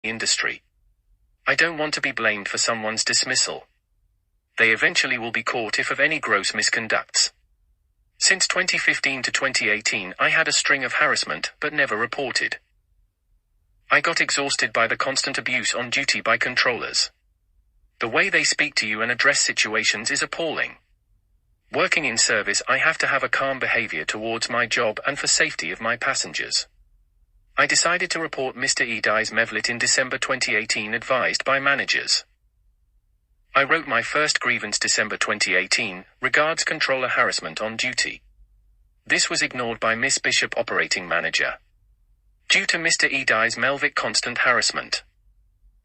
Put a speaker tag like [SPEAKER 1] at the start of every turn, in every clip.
[SPEAKER 1] industry. I don't want to be blamed for someone's dismissal. They eventually will be caught if of any gross misconducts. Since 2015 to 2018, I had a string of harassment, but never reported. I got exhausted by the constant abuse on duty by controllers. The way they speak to you and address situations is appalling. Working in service, I have to have a calm behavior towards my job and for safety of my passengers. I decided to report Mr. Edis Mevlit in December 2018, advised by managers. I wrote my first grievance December 2018, regards controller harassment on duty. This was ignored by Miss Bishop, operating manager. Due to Mr. Edis Mevlit constant harassment.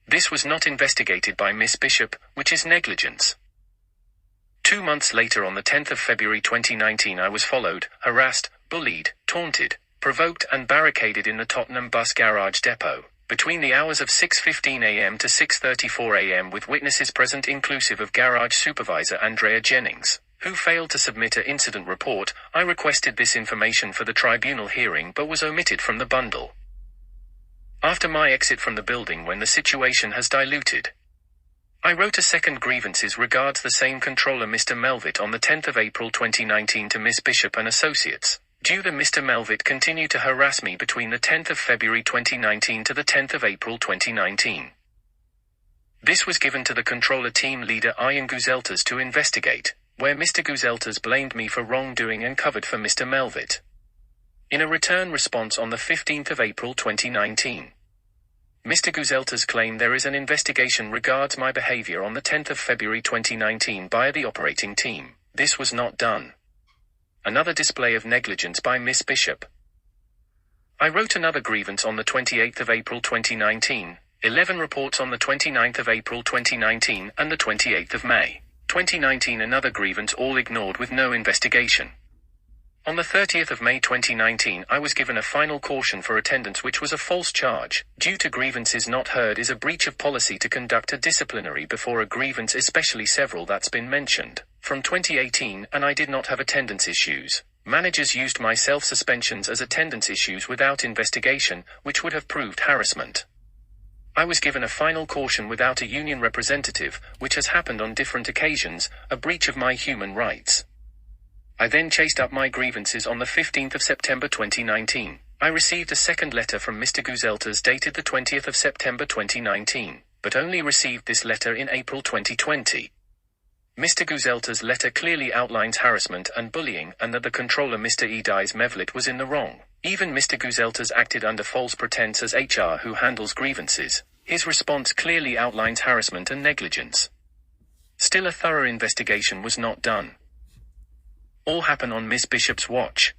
[SPEAKER 1] This was not investigated by Miss Bishop, which is negligence. 2 months later, on the 10th of February 2019, I was followed, harassed, bullied, taunted, provoked and barricaded in the Tottenham bus garage depot, between the hours of 6:15 a.m. to 6:34 a.m. with witnesses present inclusive of garage supervisor Andrea Jennings, who failed to submit an incident report. I requested this information for the tribunal hearing but was omitted from the bundle. After my exit from the building, when the situation has diluted, I wrote a second grievances regards the same controller Mr. Mevlit on the 10th of April 2019 to Miss Bishop and Associates. Due to Mr. Mevlit continued to harass me between the 10th of February 2019 to the 10th of April 2019. This was given to the controller team leader Ian Guzeltas to investigate, where Mr. Guzeltas blamed me for wrongdoing and covered for Mr. Mevlit. In a return response on the 15th of April 2019, Mr. Guzeltas claimed there is an investigation regards my behavior on the 10th of February 2019 by the operating team. This was not done. Another display of negligence by Miss Bishop. I wrote another grievance on the 28th of April 2019, 11 reports on the 29th of April 2019 and the 28th of May 2019, another grievance, all ignored with no investigation. On the 30th of May 2019, I was given a final caution for attendance, which was a false charge. Due to grievances not heard is a breach of policy to conduct a disciplinary before a grievance, especially several that's been mentioned from 2018, and I did not have attendance issues. Managers used my self-suspensions as attendance issues without investigation, which would have proved harassment. I was given a final caution without a union representative, which has happened on different occasions, a breach of my human rights. I then chased up my grievances on the 15th of September 2019. I received a second letter from Mr. Guzeltas dated the 20th of September 2019, but only received this letter in April 2020. Mr. Guzeltas' letter clearly outlines harassment and bullying and that the controller Mr. Edis Mevlit was in the wrong. Even Mr. Guzeltas acted under false pretense as HR who handles grievances. His response clearly outlines harassment and negligence. Still, a thorough investigation was not done. All happened on Miss Bishop's watch.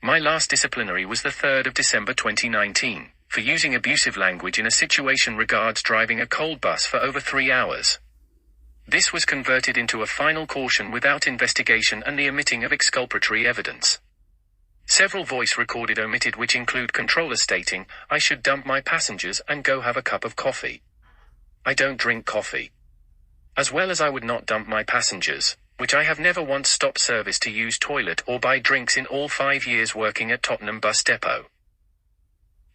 [SPEAKER 1] My last disciplinary was the 3rd of December 2019, for using abusive language in a situation regards driving a cold bus for over 3 hours. This was converted into a final caution without investigation and the omitting of exculpatory evidence. Several voice recorded omitted, which include controllers stating, I should dump my passengers and go have a cup of coffee. I don't drink coffee. As well as I would not dump my passengers, which I have never once stopped service to use toilet or buy drinks in all 5 years working at Tottenham Bus Depot.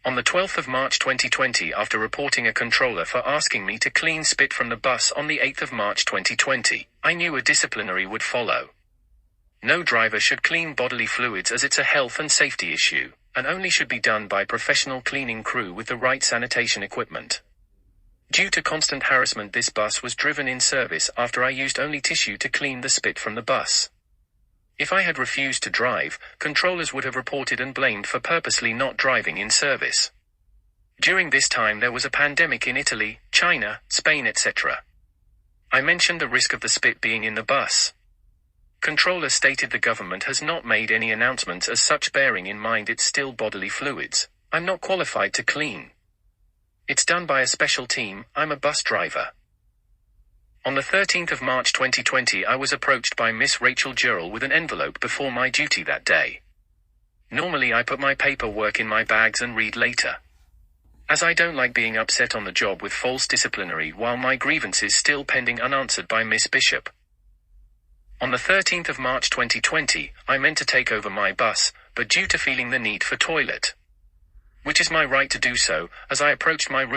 [SPEAKER 1] On the 12th of March 2020, after reporting a controller for asking me to clean spit from the bus on the 8th of March 2020, I knew a disciplinary would follow. No driver should clean bodily fluids as it's a health and safety issue, and only should be done by professional cleaning crew with the right sanitation equipment. Due to constant harassment, this bus was driven in service after I used only tissue to clean the spit from the bus. If I had refused to drive, controllers would have reported and blamed for purposely not driving in service. During this time there was a pandemic in Italy, China, Spain, etc. I mentioned the risk of the spit being in the bus. Controller stated the government has not made any announcements as such, bearing in mind it's still bodily fluids. I'm not qualified to clean. It's done by a special team, I'm a bus driver. On the 13th of March 2020, I was approached by Miss Rachel Jurrell with an envelope before my duty that day. Normally I put my paperwork in my bags and read later, as I don't like being upset on the job with false disciplinary while my grievance is still pending unanswered by Miss Bishop. On the 13th of March 2020, I meant to take over my bus, but due to feeling the need for toilet which is my right to do so, as I approached my room.